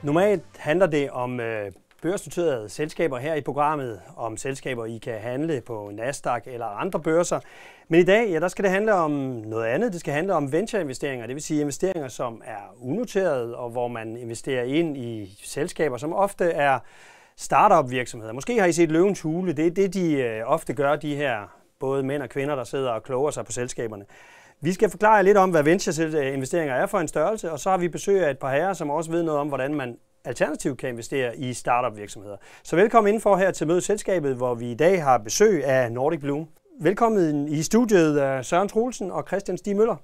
Normalt handler det om børsnoterede selskaber her i programmet, om selskaber, I kan handle på Nasdaq eller andre børser. Men i dag, der skal det handle om noget andet. Det skal handle om ventureinvesteringer, det vil sige investeringer, som er unoterede, og hvor man investerer ind i selskaber, som ofte er startup virksomheder. Måske har I set Løvens Hule. Det er det, de ofte gør, de her både mænd og kvinder, der sidder og kloger sig på selskaberne. Vi skal forklare lidt om, hvad ventureinvesteringer er for en størrelse, og så har vi besøg af et par herrer, som også ved noget om, hvordan man alternativt kan investere i startup virksomheder. Så velkommen indenfor her til Mødeselskabet, hvor vi i dag har besøg af Nordic Bloom. Velkommen i studiet Søren Troelsen og Christian Stig Møller.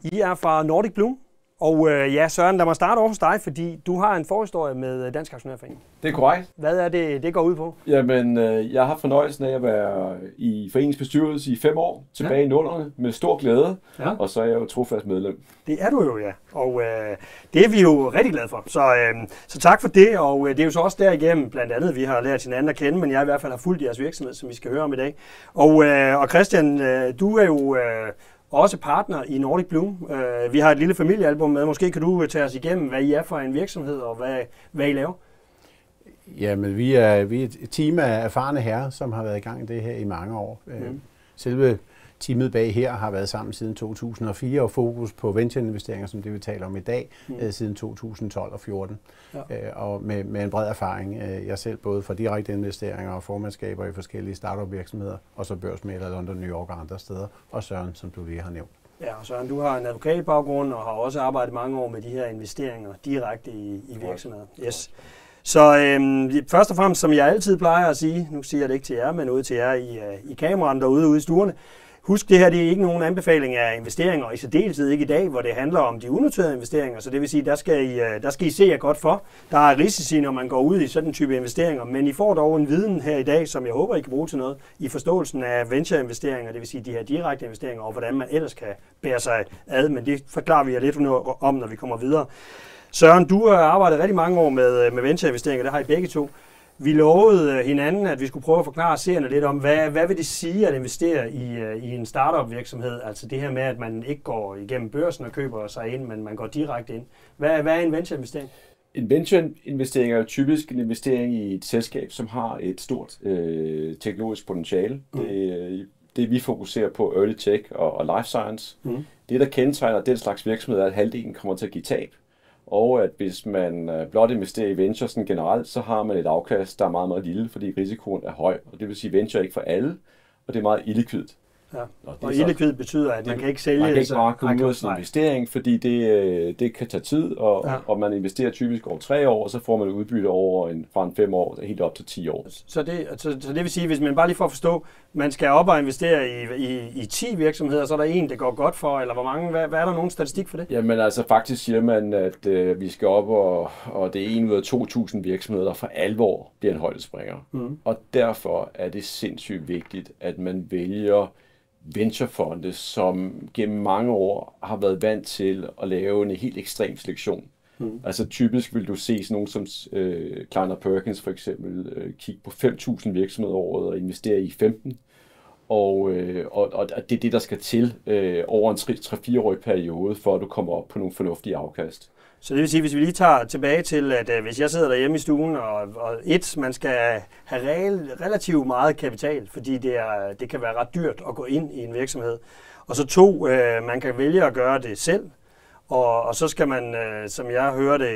I er fra Nordic Bloom. Og Søren, lad mig starte over hos dig, fordi du har en forhistorie med Dansk Aktionærforening. Det er korrekt. Hvad er det går ud på? Jamen, jeg har fornøjelsen af at være i foreningens bestyrelse i 5 år, tilbage i 00'erne, med stor glæde, og så er jeg jo trofast medlem. Det er du jo, ja. Og det er vi jo rigtig glade for. Så tak for det, og det er jo så også derigennem, blandt andet, vi har lært hinanden at kende, men jeg i hvert fald har fulgt jeres virksomhed, som vi skal høre om i dag. Og Christian, du er jo også partner i Nordic Bloom. Vi har et lille familiealbum med. Måske kan du tage os igennem, hvad I er for en virksomhed, og hvad I laver? Jamen, vi er et team af erfarne herrer, som har været i gang i det her i mange år. Selve teamet bag her har været sammen siden 2004 og fokus på ventureinvesteringer, som det vi taler om i dag, siden 2012 og 2014. Ja. Og med en bred erfaring. Jeg selv både for direkte investeringer og formandskaber i forskellige startup virksomheder, og så børsmægler London, New York og andre steder. Og Søren, som du lige har nævnt. Ja, og Søren, du har en advokatbaggrund og har også arbejdet mange år med de her investeringer direkte i virksomheder. Yes. Så først og fremmest, som jeg altid plejer at sige, nu siger jeg det ikke til jer, men ud til jer i kameraen derude ude i stuerne. Husk, det her det er ikke nogen anbefaling af investeringer, og i særdeleshed ikke i dag, hvor det handler om de unoterede investeringer. Så det vil sige, der skal I se jer godt for. Der er risici, når man går ud i sådan en type investeringer, men I får dog en viden her i dag, som jeg håber, I kan bruge til noget i forståelsen af ventureinvesteringer, det vil sige de her direkte investeringer, og hvordan man ellers kan bære sig ad, men det forklarer vi jer lidt om, når vi kommer videre. Søren, du har arbejdet rigtig mange år med ventureinvesteringer, det har I begge to. Vi lovede hinanden, at vi skulle prøve at forklare seerne lidt om, hvad vil det sige at investere i en startup virksomhed? Altså det her med, at man ikke går igennem børsen og køber sig ind, men man går direkte ind. Hvad er en ventureinvestering? En ventureinvestering er jo typisk en investering i et selskab, som har et stort teknologisk potentiale. Det vi fokuserer på, early tech og life science. Det, der kendetegner den slags virksomhed, er, at halvdelen kommer til at give tab. Og at hvis man blot investerer i venture sådan generelt, så har man et afkast, der er meget, meget lille, fordi risikoen er høj. Og det vil sige, at venture er ikke for alle, og det er meget illikvidt. Ja. Og illikvid betyder, at man kan ikke sælge. Man kan ikke bare komme ud af sin investering, fordi det kan tage tid, og man investerer typisk over 3 år, og så får man udbytte over fra 5 år helt op til 10 år. Så det vil sige, hvis man bare lige får at forstå, man skal op og investere i 10 virksomheder, så er der en, det går godt for, eller hvor mange? Hvad er der nogen statistik for det? Jamen altså faktisk siger man, at vi skal op, og det er 1 ud af 2.000 virksomheder, der for alvor bliver en højdespringer. Og derfor er det sindssygt vigtigt, at man vælger venturefonde, som gennem mange år har været vant til at lave en helt ekstrem selektion. Altså typisk vil du se sådan nogen som Kleiner Perkins for eksempel kigge på 5.000 virksomheder året og investere i 15. Og det er det, der skal til over en 3-4-årig periode, for at du kommer op på nogle fornuftige afkast. Så det vil sige, hvis vi lige tager tilbage til, at hvis jeg sidder derhjemme i stuen, og man skal have relativt meget kapital, fordi det kan være ret dyrt at gå ind i en virksomhed. Og så 2, man kan vælge at gøre det selv, og så skal man, som jeg hører det,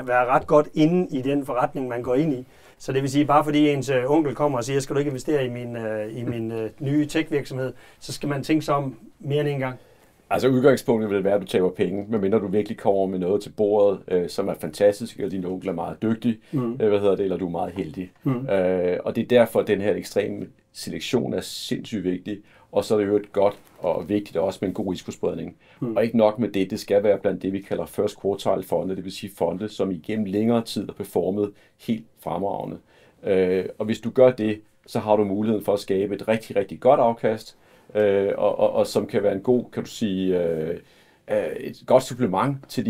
være ret godt inde i den forretning, man går ind i. Så det vil sige, bare fordi ens onkel kommer og siger, skal du ikke investere i min nye tech-virksomhed, så skal man tænke sig om mere end en gang. Altså udgangspunktet vil det være, at du taber penge, medmindre du virkelig kommer med noget til bordet, som er fantastisk, eller din onkel er meget dygtig, eller du er meget heldig. Og det er derfor, at den her ekstreme selektion er sindssygt vigtig, og så er det jo et godt og vigtigt også med en god risikospredning. Og ikke nok med det skal være blandt det, vi kalder first quartile fonde, det vil sige fonde, som igennem længere tid har performet helt fremragende. Og hvis du gør det, så har du muligheden for at skabe et rigtig, rigtig godt afkast, og som kan være en god, kan du sige, et godt supplement til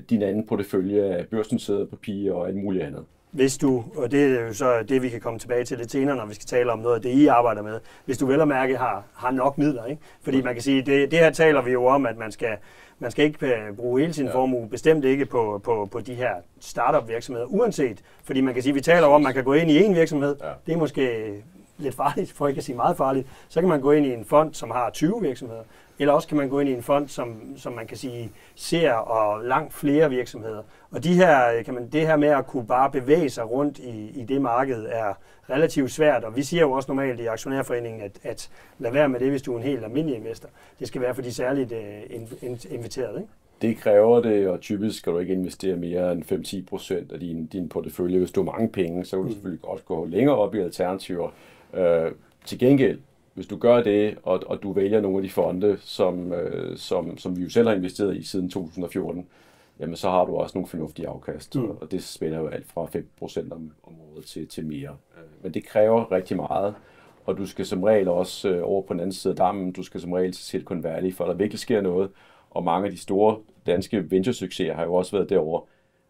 din anden portefølje af børsnoterede papirer og alt muligt andet. hvis du, og det er jo så det, vi kan komme tilbage til lidt senere, når vi skal tale om noget af det, I arbejder med, hvis du vel at mærke har nok midler, ikke? Fordi man kan sige, det her taler vi jo om, at man skal ikke bruge hele sin formue, bestemt ikke på de her startup virksomheder, uanset, fordi man kan sige, vi taler om, at man kan gå ind i en virksomhed, det er måske lidt farligt, for ikke at sige meget farligt, så kan man gå ind i en fond, som har 20 virksomheder, eller også kan man gå ind i en fond, som man kan sige ser og langt flere virksomheder. Og det her med at kunne bare bevæge sig rundt i det marked er relativt svært, og vi siger jo også normalt i Aktionærforeningen, at lad være med det, hvis du er en helt almindelig investor. Det skal være for de særligt inviterede, ikke? Det kræver det, og typisk skal du ikke investere mere end 5-10% af din portefølje. Hvis du har mange penge, så kan du selvfølgelig godt gå længere op i alternativer. Til gengæld, hvis du gør det, og du vælger nogle af de fonde, som vi jo selv har investeret i siden 2014, jamen så har du også nogle fornuftige afkast, og det spænder jo alt fra 5% om året til mere. Men det kræver rigtig meget, og du skal som regel også over på den anden side af dammen, du skal som regel til Silicon Valley, for der virkelig sker noget, og mange af de store danske venture-succeser har jo også været derovre.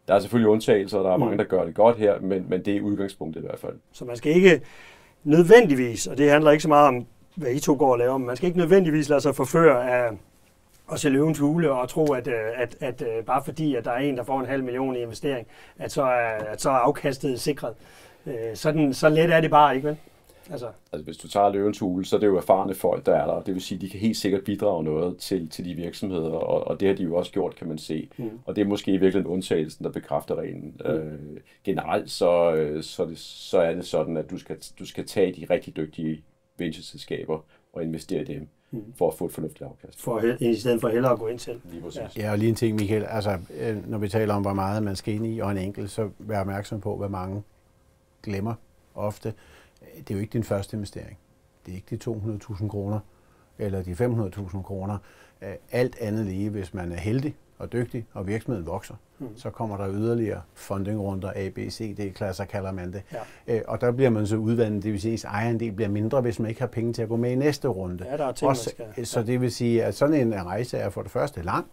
Der er selvfølgelig undtagelser, og der er mange, der gør det godt her, men det er udgangspunktet i hvert fald. Så man skal ikke nødvendigvis, og det handler ikke så meget om, hvad I to går og laver, men man skal ikke nødvendigvis lade sig forføre af at se løvens hule og tro, at bare fordi, at der er en, der får 500.000 i investering, at så er afkastet sikret. Så let er det bare ikke, vel? Altså hvis du tager løvens hule, så er det jo erfarne folk, der er der. Det vil sige, at de kan helt sikkert bidrage noget til de virksomheder, og det har de jo også gjort, kan man se. Og det er måske i virkeligheden undtagelsen, der bekræfter reglen. Generelt så er det sådan, at du skal tage de rigtig dygtige venture-selskaber og investere i dem for at få et fornuftigt afkast. I stedet for hellere at gå ind selv. Lige præcis. Ja, og lige en ting, Michael. Altså, når vi taler om, hvor meget man skal ind i, og en enkelt, så vær opmærksom på, hvad mange glemmer ofte. Det er jo ikke din første investering. Det er ikke de 200.000 kroner, eller de 500.000 kroner. Alt andet lige, hvis man er heldig og dygtig, og virksomheden vokser, så kommer der yderligere fundingrunder, A, B, C, D-klasser kalder man det. Ja. Og der bliver man så udvandet, det vil sige, at ejerandel bliver mindre, hvis man ikke har penge til at gå med i næste runde. Ja, der er ting, så det vil sige, at sådan en rejse er for det første lang.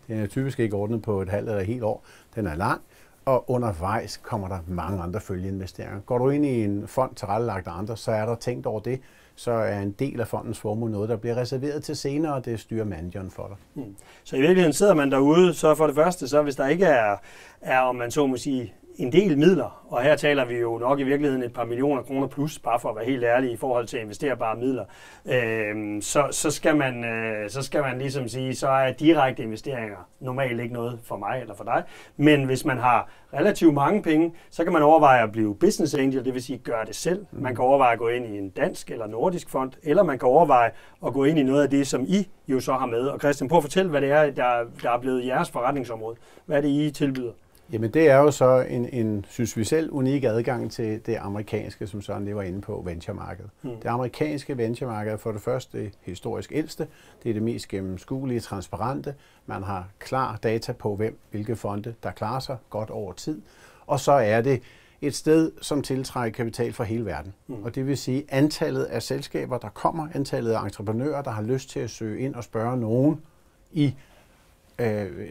Den er typisk ikke ordnet på et halvt eller et helt år. Den er lang. Og undervejs kommer der mange andre følgeinvesteringer. Går du ind i en fond tilrettelagt af andre, så er der tænkt over det, så er en del af fondens formue noget, der bliver reserveret til senere, og det styrer manageren for dig. Så i virkeligheden sidder man derude, så for det første, så hvis der ikke er om man så må sige, en del midler, og her taler vi jo nok i virkeligheden et par millioner kroner plus, bare for at være helt ærlig i forhold til investerbare midler, så skal man ligesom sige, så er direkte investeringer normalt ikke noget for mig eller for dig, men hvis man har relativt mange penge, så kan man overveje at blive business angel, det vil sige gøre det selv. Man kan overveje at gå ind i en dansk eller nordisk fond, eller man kan overveje at gå ind i noget af det, som I jo så har med. Og Christian, prøv at fortælle, hvad det er, der er blevet jeres forretningsområde. Hvad er det, I tilbyder? Jamen det er jo så en, synes vi selv, unik adgang til det amerikanske, som Søren lige var inde på, venturemarkedet. Det amerikanske venturemarked er for det første historisk ældste. Det er det mest gennemskuelige, transparente. Man har klar data på, hvilke fonde, der klarer sig godt over tid. Og så er det et sted, som tiltrækker kapital fra hele verden. Og det vil sige, antallet af selskaber, der kommer, antallet af entreprenører, der har lyst til at søge ind og spørge nogen i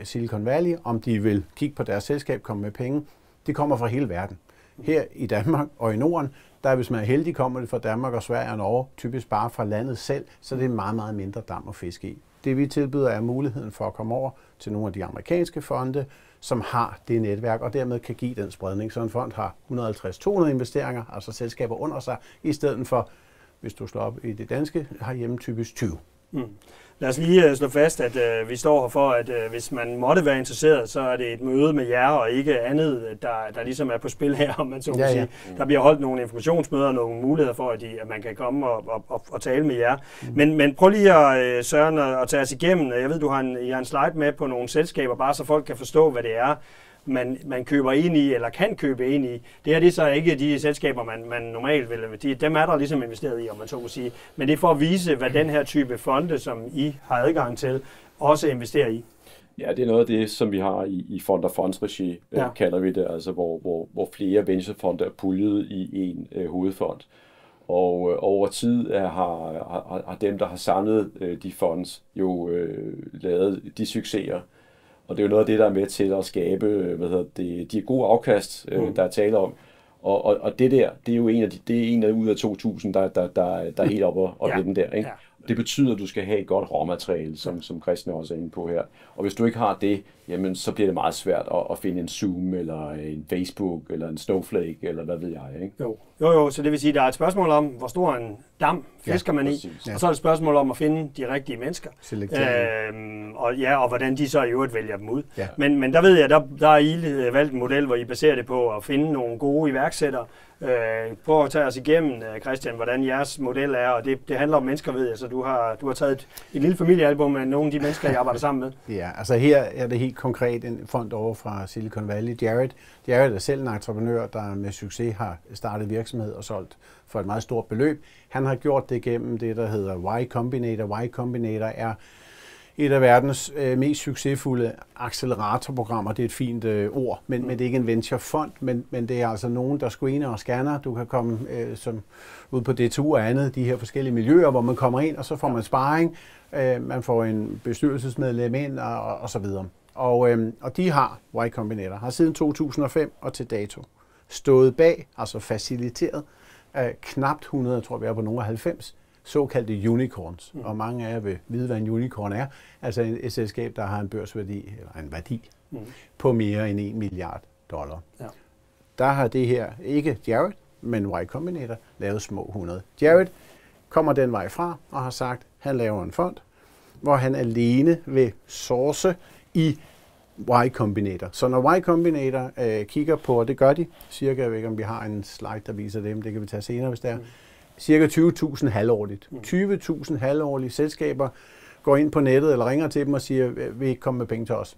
Silicon Valley, om de vil kigge på deres selskab, komme med penge. Det kommer fra hele verden. Her i Danmark og i Norden, der hvis man er heldig, kommer det fra Danmark og Sverige og Norge, typisk bare fra landet selv, så det er meget, meget mindre dam og fisk i. Det vi tilbyder er muligheden for at komme over til nogle af de amerikanske fonde, som har det netværk, og dermed kan give den spredning. Så en fond har 150-200 investeringer, altså selskaber under sig, i stedet for, hvis du slår op i det danske, herhjemme typisk 20. Lad os lige slå fast, at vi står her for, at hvis man måtte være interesseret, så er det et møde med jer, og ikke andet, der ligesom er på spil her, om man så må sige. Der bliver holdt nogle informationsmøder og nogle muligheder for, at man kan komme og tale med jer. Men prøv lige at Søren at tage os igennem. Jeg ved, I har en slide med på nogle selskaber, bare så folk kan forstå, hvad det er, man køber ind i, eller kan købe ind i. Det her det er så ikke de selskaber, man normalt vil. Dem er der ligesom investeret i, om man så må sige. Men det er for at vise, hvad den her type fonde, som I har adgang til, også investerer i. Ja, det er noget af det, som vi har i fond og fondsregi, kalder vi det, altså hvor flere venturefonde er puljet i en hovedfond. Og over tid har dem, der har samlet de fonds, jo lavet de succeser. Og det er jo noget af det, der er med til at skabe de gode afkast, der er tale om. Og det der, det er jo en ud af 2.000, der er helt oppe og ved den der, ikke? Det betyder, at du skal have et godt råmateriale, som Christian også er inde på her. Og hvis du ikke har det, jamen, så bliver det meget svært at finde en Zoom, eller en Facebook, eller en Snowflake, eller hvad ved jeg, ikke? Jo, så det vil sige, at der er et spørgsmål om, hvor stor en dam fisker man i, og så er det et spørgsmål om at finde de rigtige mennesker. Og hvordan de så i øvrigt vælger dem ud. Ja. Men der ved jeg, der er I valgt en model, hvor I baserer det på at finde nogle gode iværksættere. Prøv at tage os igennem, Christian, hvordan jeres model er, og det handler om mennesker, ved jeg, så du har taget et lille familiealbum med nogle af de mennesker, jeg arbejder sammen med. Ja, altså her er det helt konkret en fond over fra Silicon Valley. Jared er selv en entreprenør, der med succes har startet virksomhed og solgt for et meget stort beløb. Han har gjort det gennem det, der hedder Y Combinator. Y Combinator er et af verdens mest succesfulde acceleratorprogrammer. Det er et fint ord, men det er ikke en venturefond, men det er altså nogen, der screener og scanner. Du kan komme ud på DTU og andet, de her forskellige miljøer, hvor man kommer ind, og så får man sparring. Man får en bestyrelsesmedlem ind og så videre. Og de har, Y Combinator, har siden 2005 og til dato stået bag, altså faciliteret, knapt 100, jeg tror vi er på nogle af 90, såkaldte unicorns. Og mange af jer vil vide, hvad en unicorn er. Altså et selskab, der har en børsværdi, eller en værdi, på mere end $1 milliard. Ja. Der har det her, ikke Jared, men Y Combinator, lavet små 100. Jared kommer den vej fra og har sagt, at han laver en fond, hvor han alene vil source i Y Combinator. Så når Y Combinator kigger på, og det gør de, cirka, jeg ved ikke om vi har en slide, der viser dem, det kan vi tage senere, hvis det er, cirka 20.000 halvårligt. 20.000 halvårlige selskaber går ind på nettet eller ringer til dem og siger, vil I ikke komme med penge til os?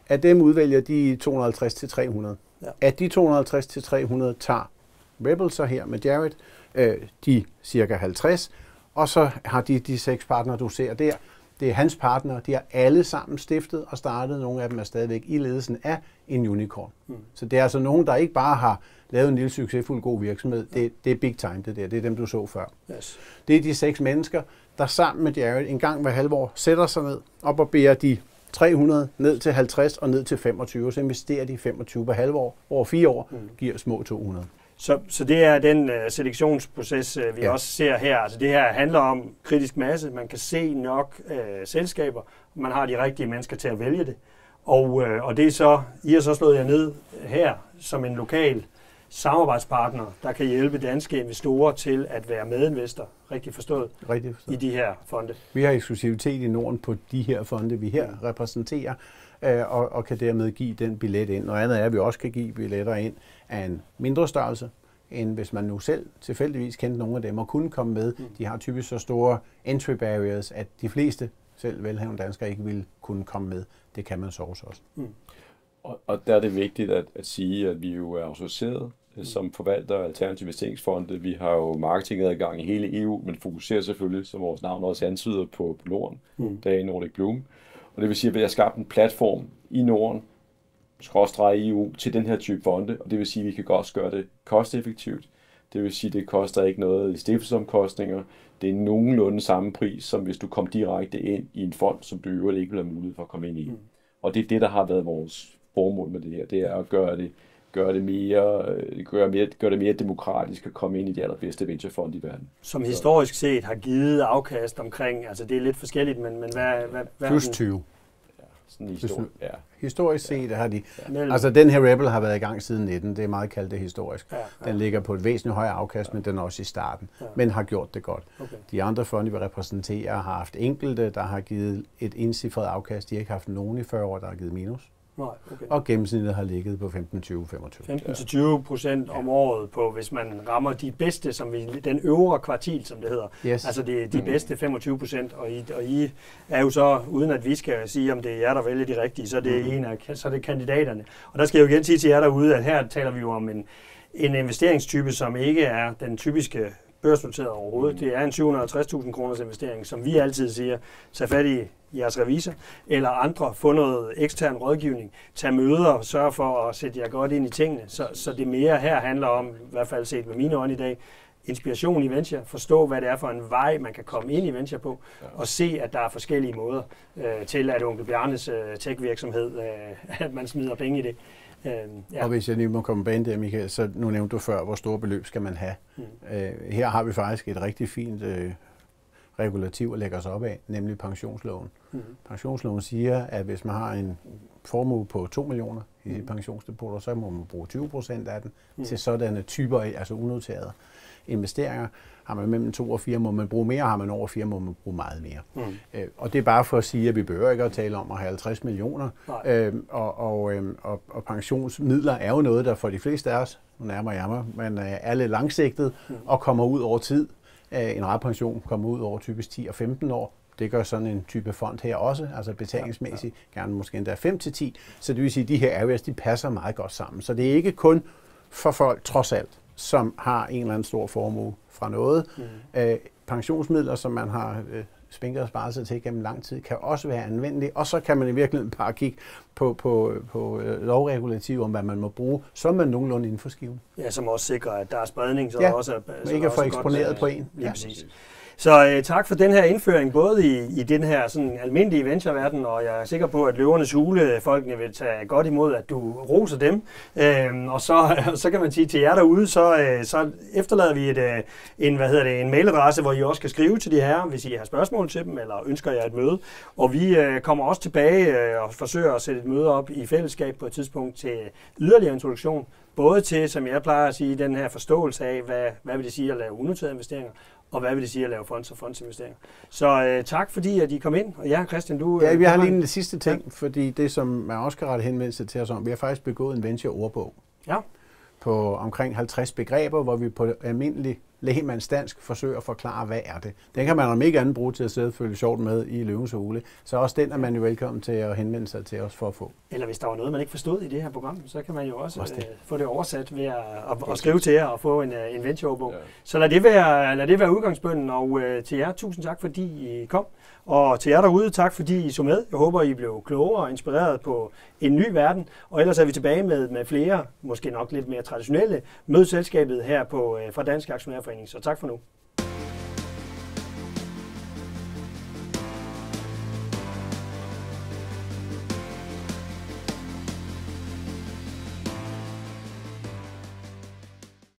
Af dem udvælger de 250-300. Af de 250-300 tager Rebel så her med Jared, de cirka 50, og så har de 6 partnere, du ser der. Det er hans partnere, de har alle sammen stiftet og startet, nogle af dem er stadigvæk i ledelsen af en unicorn. Så det er altså nogen, der ikke bare har lavet en lille succesfuld god virksomhed, det er big time det der, det er dem du så før. Yes. Det er de 6 mennesker, der sammen med Jared en gang hver halvår sætter sig ned op og beder de 300 ned til 50 og ned til 25, så investerer de 25 på halvår, over 4 år giver små 200. Så det er den selektionsproces, vi også ser her. Altså det her handler om kritisk masse. Man kan se nok selskaber, man har de rigtige mennesker til at vælge det. Og det er så, I har så slået jer ned her som en lokal samarbejdspartner, der kan hjælpe danske investorer til at være medinvestor, rigtig forstået, i de her fonde. Vi har eksklusivitet i Norden på de her fonde, vi her repræsenterer, og kan dermed give den billet ind. Noget andet er, at vi også kan give billetter ind af en mindre størrelse, end hvis man nu selv tilfældigvis kendte nogle af dem og kunne komme med. De har typisk så store entry barriers, at de fleste selv velhavende danskere ikke ville kunne komme med. Det kan man så også. Og der er det vigtigt at sige, at vi jo er associeret som forvalter af alternative investeringsfonde. Vi har jo marketingadgang i hele EU, men fokuserer selvfølgelig, som vores navn også antyder, på Norden, der er i Nordic Bloom. Og det vil sige, at vi har skabt en platform i Norden, /EU, til den her type fonde, og det vil sige, at vi kan også gøre det kosteffektivt. Det vil sige, at det koster ikke noget i stiftelsesomkostninger. Det er nogenlunde samme pris, som hvis du kom direkte ind i en fond, som du i øvrigt ikke vil have mulighed for at komme ind i. Og det er det, der har været vores formål med det her. Det er at gøre det mere demokratisk at komme ind i de allerbedste venturefonde i verden. Som historisk set har givet afkast omkring, altså det er lidt forskelligt, men hvad plus 20. Sådan historisk. Ja. Historisk set har de, altså den her Rebel har været i gang siden 19, det er meget kaldt det historisk. Den ligger på et væsentligt højere afkast, men den er også i starten, men har gjort det godt. Okay. De andre fonde, vi repræsenterer, har haft enkelte, der har givet et indcifret afkast. De har ikke haft nogen i 40 år, der har givet minus. Nej, okay. Og gennemsnittet har ligget på 15-20-25%. 15-20% om året på, hvis man rammer de bedste, som den øvre kvartil, som det hedder. Yes. Altså de bedste 25%, og I er jo så, uden at vi skal sige, om det er jer, der vælger de rigtige, så er det, så er det kandidaterne. Og der skal jeg jo igen sige til jer derude, at her taler vi jo om en investeringstype, som ikke er den typiske børsnoteret overhovedet. Det er en 750.000 kroners investering, som vi altid siger, tag fat i jeres revisor, eller andre, få noget ekstern rådgivning, tage møder, sørge for at sætte jer godt ind i tingene. Så det mere her handler om, i hvert fald set med mine øjne i dag, inspiration i venture, forstå, hvad det er for en vej, man kan komme ind i venture på, og se, at der er forskellige måder til, at Onkel Bjarnes tech-virksomhed, at man smider penge i det. Og hvis jeg lige må komme bag der, Michael, så nu nævnte du før, hvor store beløb skal man have. Her har vi faktisk et rigtig fint regulativ at lægge os op af, nemlig pensionsloven. Pensionsloven siger, at hvis man har en formue på 2 millioner i pensionsdepoter, så må man bruge 20% af den til sådanne typer, altså unoterede investeringer. Har man mellem 2 og 4, må man bruge mere, har man over 4, må man bruge meget mere. Og det er bare for at sige, at vi behøver ikke at tale om at have 50 millioner. Og pensionsmidler er jo noget, der for de fleste af os, nu nærmer jeg mig, men er lidt langsigtet og kommer ud over tid. En ratepension kommer ud over typisk 10 og 15 år. Det gør sådan en type fond her også, altså betalingsmæssigt, gerne måske endda 5 til 10. Så det vil sige, at de her areas, de passer meget godt sammen. Så det er ikke kun for folk, trods alt, som har en eller anden stor formue fra noget. Pensionsmidler, som man har spinket og sparet sig til gennem lang tid, kan også være anvendelige. Og så kan man i virkeligheden bare kigge på lovregulativ om, hvad man må bruge, så er man nogenlunde inden for skiven. Ja, som også sikrer, at der er spredning, så der også er... ikke at få eksponeret på en. Lige præcis. Så tak for den her indføring, både i den her sådan almindelige ventureverden, og jeg er sikker på, at Løvernes Hule-folkene vil tage godt imod, at du roser dem. Og så kan man sige til jer derude, så efterlader vi en mailadresse, hvor I også kan skrive til de her, hvis I har spørgsmål til dem, eller ønsker jer et møde. Og vi kommer også tilbage og forsøger at sætte et møde op i fællesskab på et tidspunkt til yderligere introduktion. Både til, som jeg plejer at sige, den her forståelse af, hvad vil det sige at lave unoterede investeringer, og hvad vil det sige at lave fonds og fondsinvesteringer. Så tak fordi, at I kom ind. Og ja, Christian, du... Ja, vi har lige en sidste ting, fordi det, som man også kan rette henvendelse til os om, vi har faktisk begået en venture-ordbog på omkring 50 begreber, hvor vi på almindelig lægemandsdansk forsøger at forklare, hvad er det. Den kan man om ikke andet bruge til at sidde og følge sjovt med i Løvens Hule. Så også den er man jo velkommen til at henvende sig til os for at få. Eller hvis der var noget, man ikke forstod i det her program, så kan man jo også få det oversat ved at skrive til jer og få en venture-ordbog. Så lad det være udgangsbønnen, og til jer, tusind tak, fordi I kom. Og til jer derude, tak fordi I så med. Jeg håber, I blev klogere og inspireret på en ny verden. Og ellers er vi tilbage med flere, måske nok lidt mere traditionelle, mødeselskabet her fra Dansk Aktionærforening. Så tak for nu.